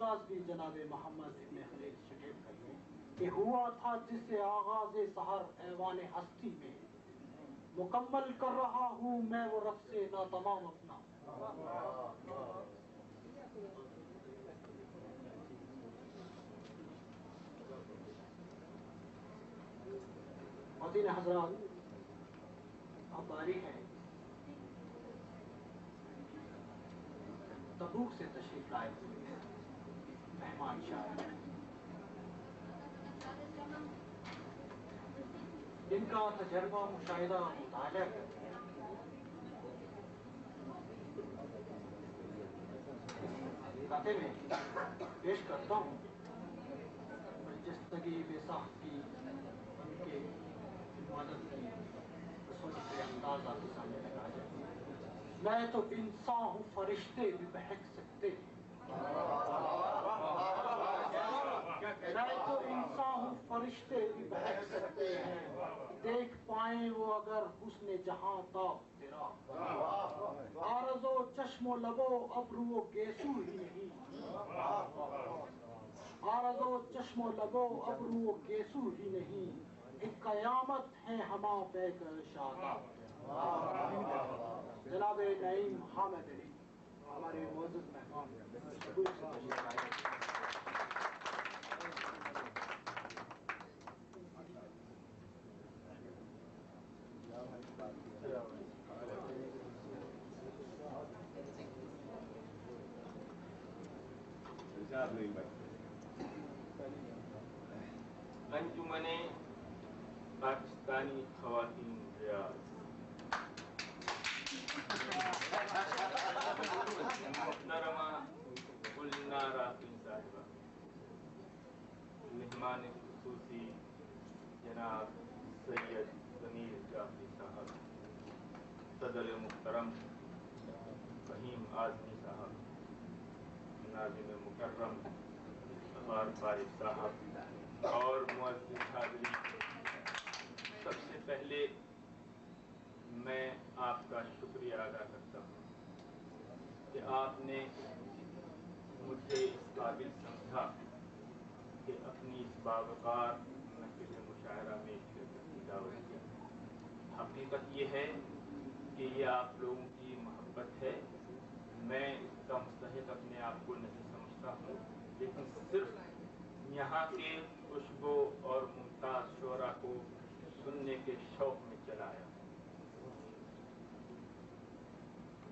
انداز بھی جناب محمد ابن خلیل شکیب کا یہ کہ ہوا تھا جس سے آغاز سحر ایوان ہستی میں، مکمل کر رہا ہوں میں وہ رقص ناتمام اپنا۔ خواتین حضرات، آپ باری ہیں تبوک سے تشریف لائے ہوئے مہمان شاعر، ان کا تجربہ مشاہدہ مطالعہ کرتے ہیں۔ کہتے میں پیش کرتا ہوں برجستگی بے ساخت کی ان کے مدد کی رسول کے انداز آپ کے سامنے لگا جائے۔ میں تو انسان ہوں فرشتے بھی بہک سکتے ہیں، میں تو انسان ہوں فرشتے بھی بہک سکتے ہیں، دیکھ پائیں وہ اگر حسن جہاں تاب تیرا، عارض و چشم و لب و ابرو و گیسو ہی نہیں، عارض و چشم و لب و ابرو و گیسو ہی نہیں، ایک قیامت ہے ہما پیک شاداب۔ جناب نعیم حامد علی ہمارے معزز مہمان تبوک سے تشریف لائے۔ انجمن پاکستانی خواتین ریاض، محترمہ گلنار آفرین صاحبہ، مہمان خصوصی جناب سید ضمیر جعفری صاحب، صدر محترم فہیم اعظمی صاحب، ناظم مکرم غفار فارغ صاحب اور معزز حاضرین، سب سے پہلے میں آپ کا شکریہ ادا کرتا ہوں کہ آپ نے مجھے اس قابل سمجھا کہ اپنی اس باوقار محفل مشاعرہ میں شرکت کی دعوت دیا۔ حقیقت یہ ہے کہ یہ آپ لوگوں کی محبت ہے، میں اس کا مستحق اپنے آپ کو نہیں سمجھتا ہوں، لیکن صرف یہاں کے خوشبو اور ممتاز شعراء کو سننے کے شوق میں چلایا۔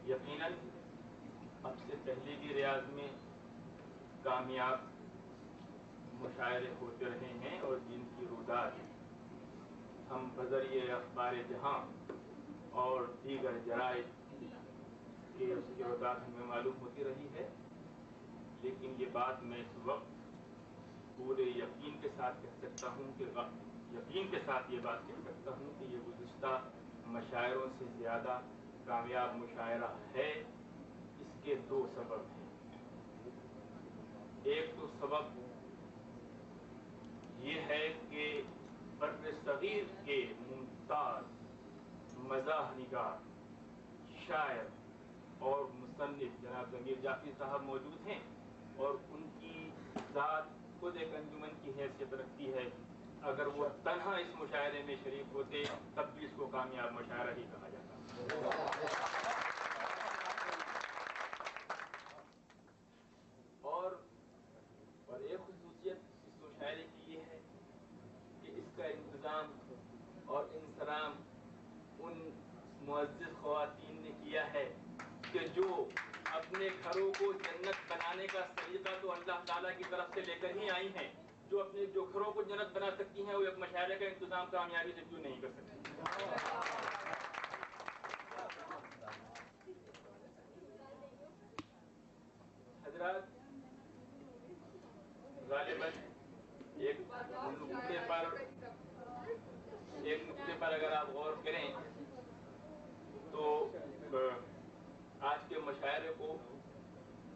یقیناً اب سے پہلے بھی ریاض میں کامیاب مشاعرے ہوتے رہے ہیں اور جن کی روداد ہم بذریعہ اخبار جہاں اور دیگر جرائد کی اس کی روداد ہمیں معلوم ہوتی رہی ہے، لیکن یہ بات میں اس وقت پورے یقین کے ساتھ کہہ سکتا ہوں کہ یہ گزشتہ مشاعروں سے زیادہ کامیاب مشاعرہ ہے۔ اس کے دو سبب ہیں۔ ایک تو سبب یہ ہے کہ بر صغیر کے ممتاز مزاح نگار، شاعر اور مصنف جناب ضمیر جعفری صاحب موجود ہیں، اور ان کی ذات خود ایک انجمن کی حیثیت رکھتی ہے۔ اگر وہ تنہا اس مشاعرے میں شریک ہوتے تب بھی اس کو کامیاب مشاعرہ ہی کہا جاتا۔ اور ایک خصوصیت اس مشاعرے کی یہ ہے کہ اس کا انتظام اور انصرام ان معزز خواتین نے کیا ہے کہ جو اپنے گھروں کو جنت بنانے کا سلیقہ تو اللہ تعالیٰ کی طرف سے لے کر ہی آئی ہیں، جو اپنے گھروں کو جنت بنا سکتی ہیں وہ ایک مشاعرے کا انتظام کامیابی سے کیوں نہیں کر سکتی۔ حضرات، غالباً ایک نقطے پر اگر آپ غور کریں تو آج کے مشاعرے کو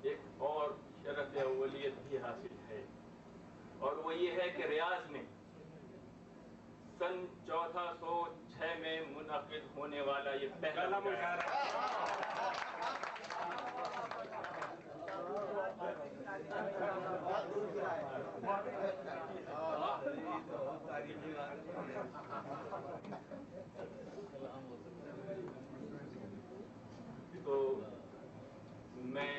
ایک اور شرف اولیت بھی حاصل ہے، اور وہ یہ ہے کہ ریاض میں سن 1406 میں منعقد ہونے والا یہ پہلا مشاعرہ تو میں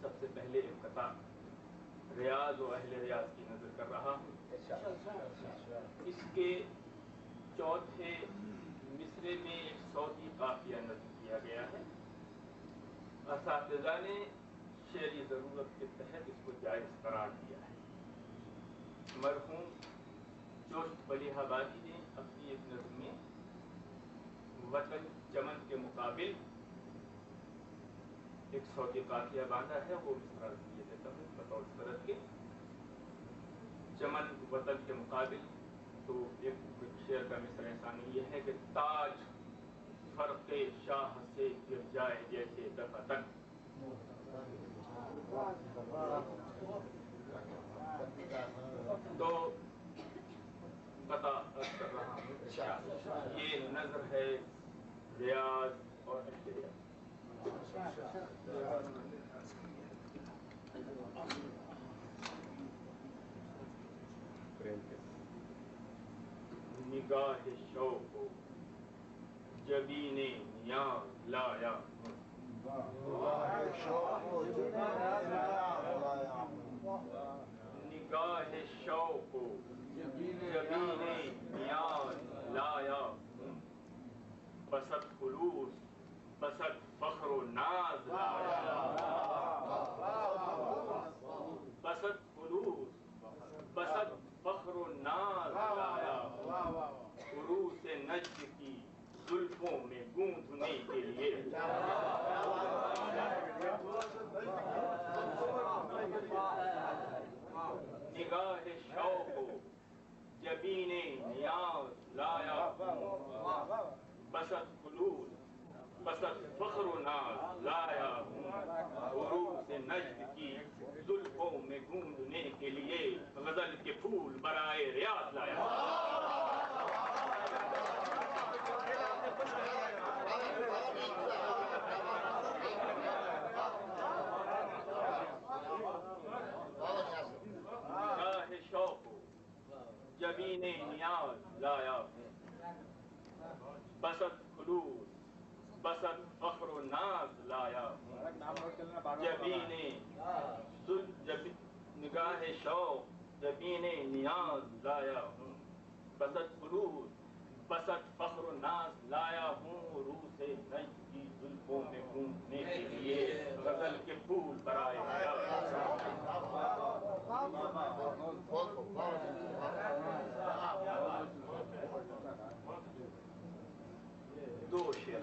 سب سے پہلے افتتاح ریاض و اہل ریاض کی نظر کر رہا ہوں. اس کے چوتھے مصرے میں ایک صوتی قافیہ نظم کیا گیا ہے. اساتذہ نے شعری ضرورت کے تحت اس کو جائز قرار دیا ہے. مرحوم جوش ولی آبادی نے اپنی ایک نظم میں وطن چمن کے مقابل ایک صوتی قافیہ باندھا ہے. وہ مصرع یہ دیتا ہوں بطور صدر کے. چمن وطن کے مقابل تو ایک شعر کا مصرع ثانی یہ ہے کہ تاج فرق شاہ سے گر جائے جیسے دفتن. تو قطع کر رہا ہوں. یہ نظر ہے ریاض اور اہل ریاض. نگاہ شوق جبین نیاز لایا ہوں. نگاہ شوق جبین نیاز لایا ہوں. بسط خلوص بسط فخر و ناز لایا. بسط خلوص بسط فخر و ناز لایا. عروس نجد کی زلفوں میں گونتھنے کے لیے نگاہ شوق جبین نیاز لایا ہوں. بسط خلوص بسط فخر و ناز لایا ہوں. عروس نجد کی زلفوں میں گونتھنے کے لیے غزل کے پھول برائے ریاض لایا. نگاہ شوق جبین نیاز لایا ہوں. بسط خلوص بسط فخر و ناز لایا ہوں. نگاہ شوق جبین نیاز لایا ہوں. بسط خلوص بسط فخر و ناز لایا ہوں. عروس نجد کی زلفوں میں گونتھنے کے لیے غزل کے پھول برائے ریاض. دو شعر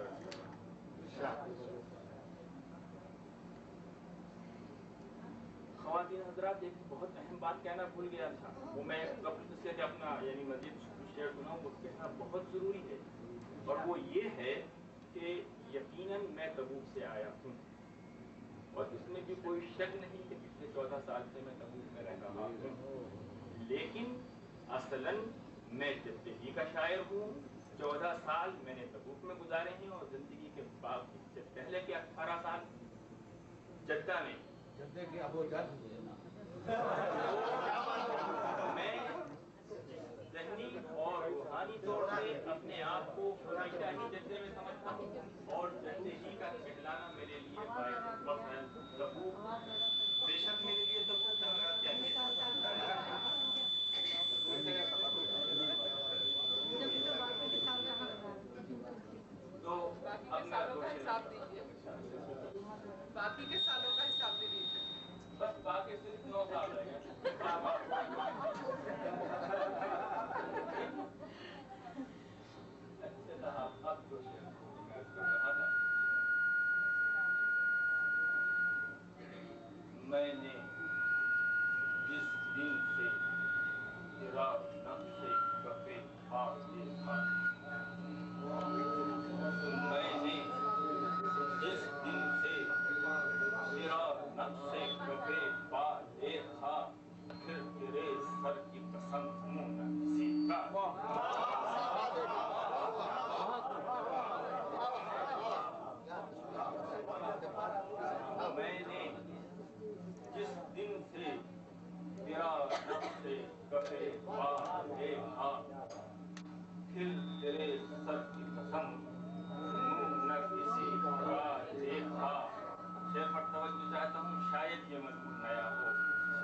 خواتین حضرات ایک بہت اہم بات کہنا بھول گیا تھا. وہ میں قبل سے اپنا یعنی مزید شعر سناؤں وہ کہنا بہت ضروری ہے. اور وہ یہ ہے کہ یقیناً میں تبوک سے آیا ہوں اور اس میں بھی کوئی شک نہیں کہ پچھلے 14 سال سے میں تبوک میں رہ رہا ہوں. لیکن اصلاً میں جدہی کا شاعر ہوں. 14 سال میں نے تبوک میں گزارے ہیں اور زندگی کے بعد سے پہلے کے 18 سال جدہ میں. میں ذہنی اور روحانی طور سے اپنے آپ کو ہمیشہ ہی جدے میں سمجھتا ہوں اور جدہی کا کہلانا میرے لیے باعث فخر ہے. تبوک بے شک میرے لیے تبوک چاہیے. تو اب میں باقی کے سالوں کا حساب دے دیجیے. بس باقی صرف 9 سال رہ گئے. اب جو شعر میں نے جس دن سے تیرا نقش کف خاک دیکھا. میں نے جس دن سے تیرا نقش کف خاک دیکھا پھر تیرے سر کی قسم منہ نہ کسی کا. میں نے کفے بار ایک ہاتھ کھل تیرے سر کی قسم نہ کسی کا دیکھا. شعر پر توجہ چاہتا ہوں، شاید یہ مضمون نیا ہو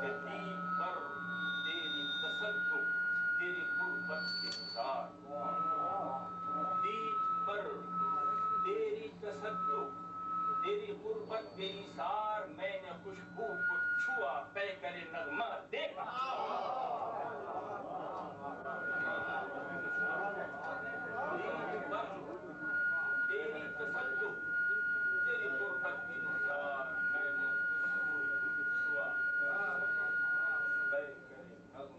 کہ دیپ پر تیری تصدق تیری قربت کے نثار، دیپ پر تیری تصدق تیری قربت بے نثار، میں نے خوشبو کو چھوا پے کرے نغمہ دیکھا. دیپ پر تیری تصدق تیری قربت بے نثار، میں نے خوشبو کو چھوا پے کرے نغمہ دیکھا.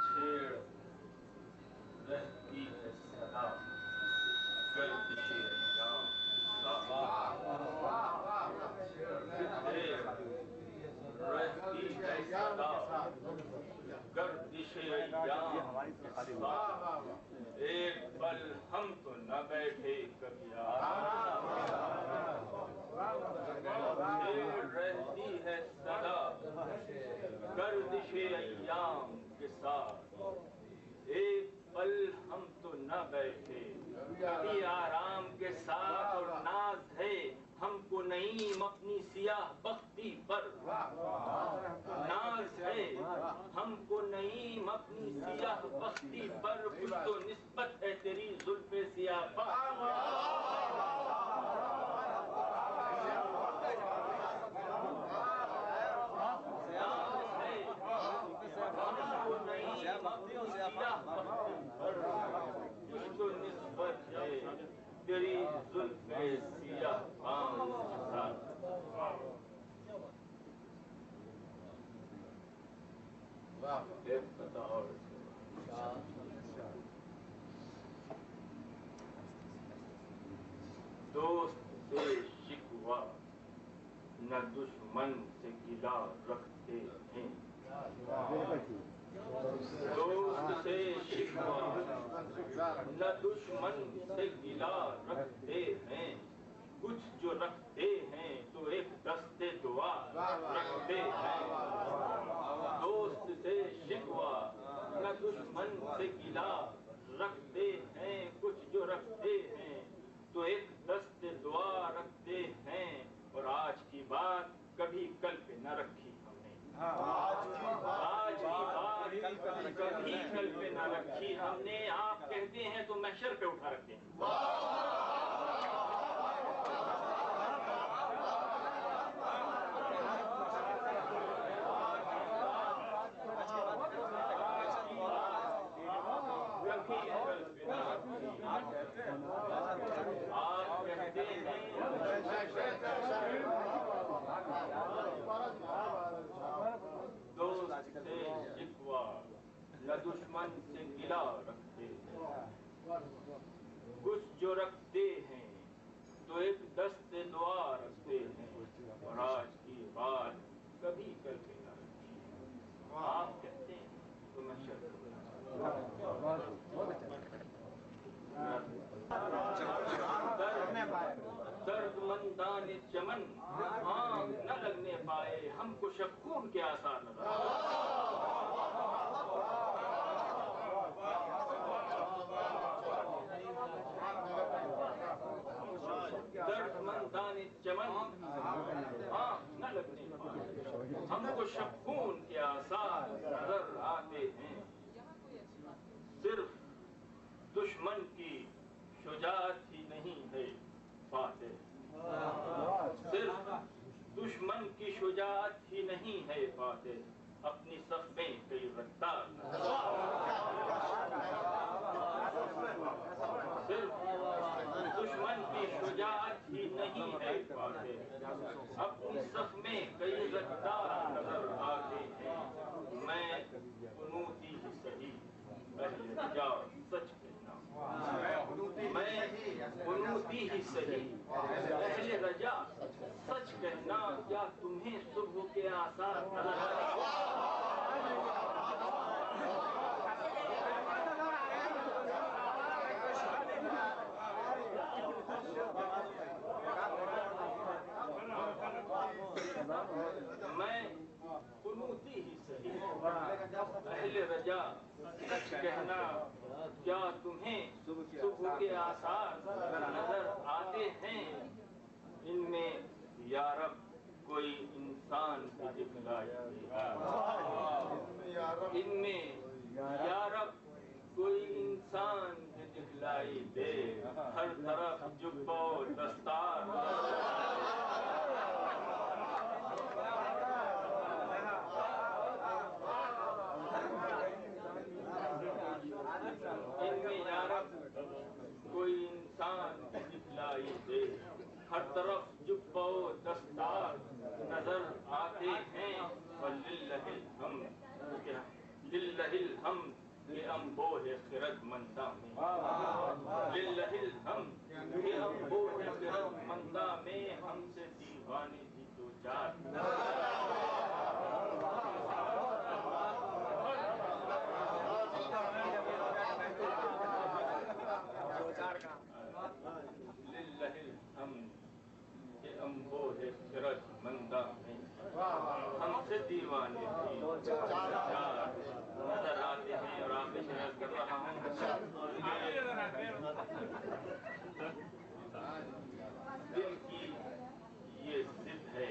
چھیڑ رہتی ہے صدا گردش ایام رہتی ہے صدا گردش ایام. ایک پل ہم تو نہ بیٹھے کبھی رہتی ہے صدا گردش ایام کے ساتھ. ایک پل ہم تو نہ بیٹھے کبھی آرام کے ساتھ، اور ناز ہے ہم کو نعیم اپنی سیاہ بختی پر. ناز ہے ہم کو نعیم اپنی سیاہ بختی پر، کچھ تو نسبت ہے تیری زلف سیاہ بخت. کچھ تو نسبت ہے تیری زلف سیاہ بام کے ساتھ. ایک پتہ اور دوست سے شکوہ نہ دشمن سے گلا رکھتے ہیں. دوست سے شکوہ نہ دشمن سے گلا رکھتے ہیں، کچھ جو رکھتے ہیں تو ایک دستے دعا رکھتے ہیں. دوست سے شکوہ نہ دشمن سے گلا رکھتے ہیں، کچھ جو رکھتے ہیں تو ایک دستے دعا رکھتے ہیں. اور آج کی بات کبھی کل پہ نہ رکھی ہم نے، آج کی بات کبھی کل پہ نہ رکھی ہم نے. آپ کہتے ہیں تو محشر پہ اٹھا رکھتے ہیں. دوست سے شکوہ نہ دشمن سے گلا رکھتے ہیں، کچھ جو رکھتے ہیں تو ایک دست دعا رکھتے ہیں. اور آج کی بات کبھی کل پہ نہ رکھی، آپ کہتے ہیں تو میں شرط درد مندان چمن آنکھ نہ لگنے پائے، ہم کو شکون کے آثار نظر آئے. درد مندان چمن آنکھ نہ لگنے پائے، ہم کو شکون کے آثار نظر آتے ہیں. صرف دشمن کی شجاعت ہی نہیں ہے فاتح، صرف دشمن کی شجاعت ہی نہیں ہے فاتح، اپنی صف میں کئی رفتار. صرف دشمن کی شجاعت ہی نہیں ہے فاتح، اپنی صف میں کئی رفتار نظر آتے ہیں. میں قنوتی ہی صحیح اہل رجا سچ کہنا، میں قنوتی ہی صحیح اہل رجا سچ کہنا. کیا تمہیں صبح کے آثار نظر آتے ہیں؟ وجہ سچ کہنا کیا تمہیں صبح کے آثار نظر آتے ہیں ان میں یا رب کوئی انسان بھی دکھلائی ان میں یا رب کوئی انسان بھی دکھلائی دے ہر طرف جبہ و دستار ان میں یا رب کوئی انسان بھی دکھلائی دے ہر طرف جبہ و دستار نظر آتے ہیں وَلِلَّهِ الْحَمْدِ لِلَّهِ الْحَمْدِ کہ انبوہ خرد مندہ میں لِلَّهِ الْحَمْدِ کہ انبوہ خرد مندہ میں ہم سے دیوانے تھی دو چار لِلَّهِ الْحَمْدِ کہ انبوہ خرد مندہ میں ہم سے دیوانے تھی دو چار نظر آتے ہیں اور آپ اشارہ کر رہا ہوں دل کی یہ ضد ہے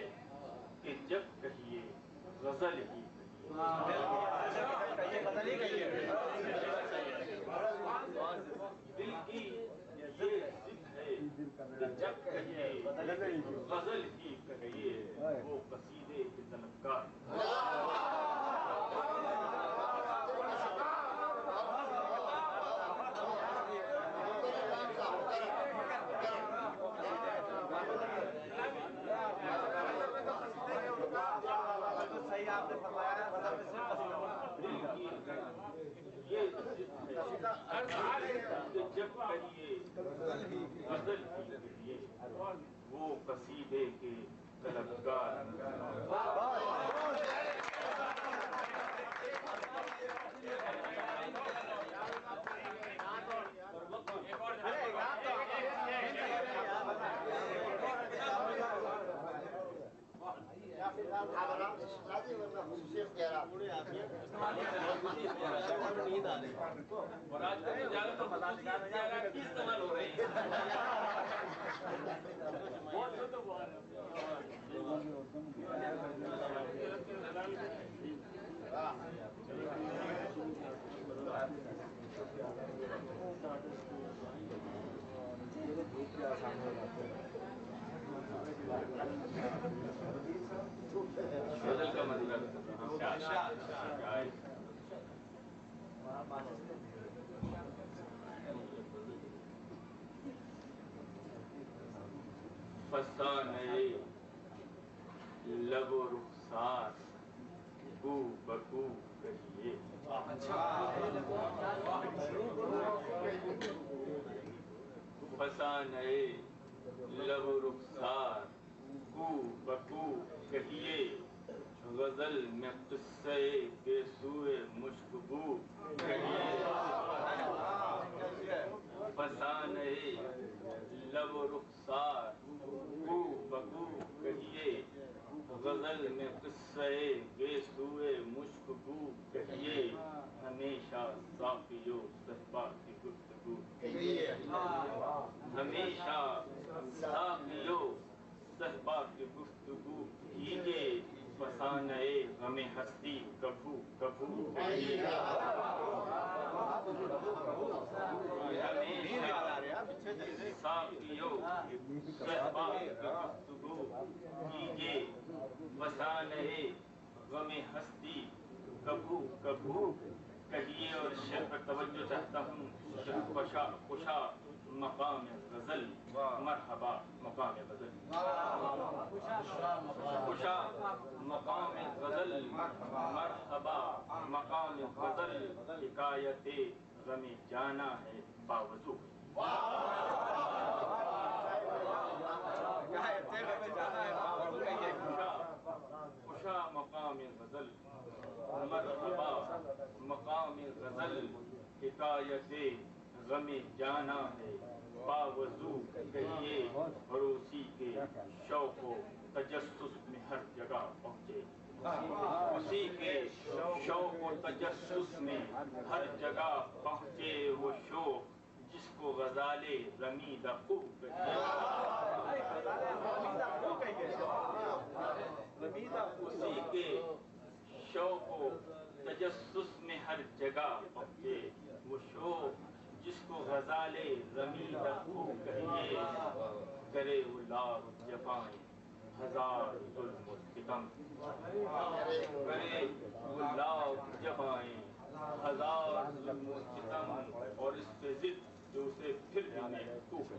کہ جب کہیے غزل ہی دل کی یہ ضد ہے کہ جب کہیے غزل ہی کہیے وہ قصیدے کے طلبگار یہ جب کہیے غزل ہی کہیے وہ قصیدے کے طلبگار اور آج کل زیادہ تو خصوصیات کی استعمال ہو رہی ہے غزل کا مطلب فسانے لب و رخسار کو بکو کہیے فسانے لب و رخسار کو بکو کہیے غزل میں قصے کے سوئے مشکبو کہیے فسانے لب و رخسار کو بکو کہیے غزل میں قصے کے سوئے مشکبو کہیے ہمیشہ ساقیو صحبا کی گفتگو ہمیشہ ساقیو صحبا کی گفتگو کیجئے فسانے غم ہستی کبھو کبھو کہیے ہمیشہ ساقیو صحبا کی گفتگو کیجئے فسانے غم ہستی کبھو کبھو کہیے اور شعر پر توجہ چاہتا ہوں خوشا مقام غزل مرحبا مقام غزل خوشا مقام غزل مرحبا مقام غزل حکایت غم جانا ہے باوضو خوشا مقام غزل مرحبا مقام غزل حکایت غم جانا ہے باوضو کہیے اور اسی کے شوق و تجسس میں ہر جگہ پہنچے اسی کے شوق و تجسس میں ہر جگہ پہنچے وہ شوق جس کو غزالے رمیدہ خوب اسی کے شوق و تجسس میں ہر جگہ پہنچے وہ شوق جس کو غزالے رمیدہ خوب کہیے کرے وہ لاکھ جفائیں ہزار ظلم و ستم کرے وہ لاکھ جفائیں ہزار ظلم و ستم اور اس پہ ضد جو اسے پھر بھی محبوب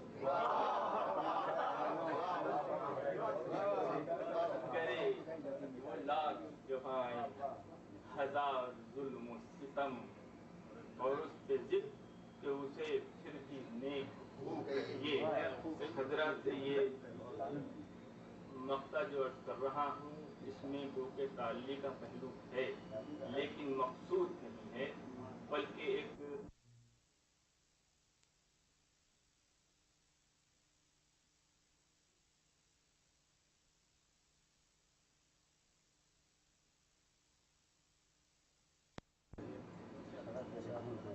کرے وہ لاکھ جفائیں ہزار ظلم و ستم اور اس پہ ضد کہ اسے پھر بھی نیک خوب کہیے. حضرات یہ مقطع جو عرض کر رہا ہوں اس میں گو کہ تعلی کا پہلو ہے لیکن مقصود نہیں ہے بلکہ ایک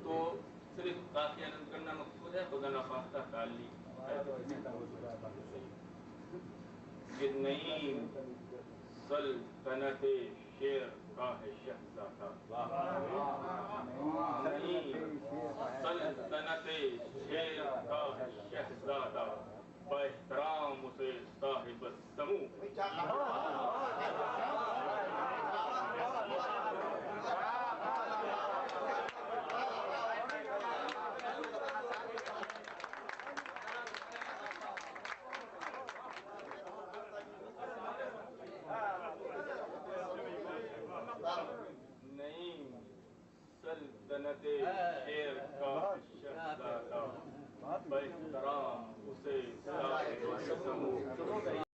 تو صرف قافیہ نظم کرنا مقصود ہے خدا نخواستہ تعلی یہ نعیم سلطنت شیر کا ہے شہزادہ نعیم سلطنت شیر کا ہے شہزادہ با احترام اسے صاحب السمو نعیم سلطنت شیر کا شہزادہ با احترام اسے صاحب السمو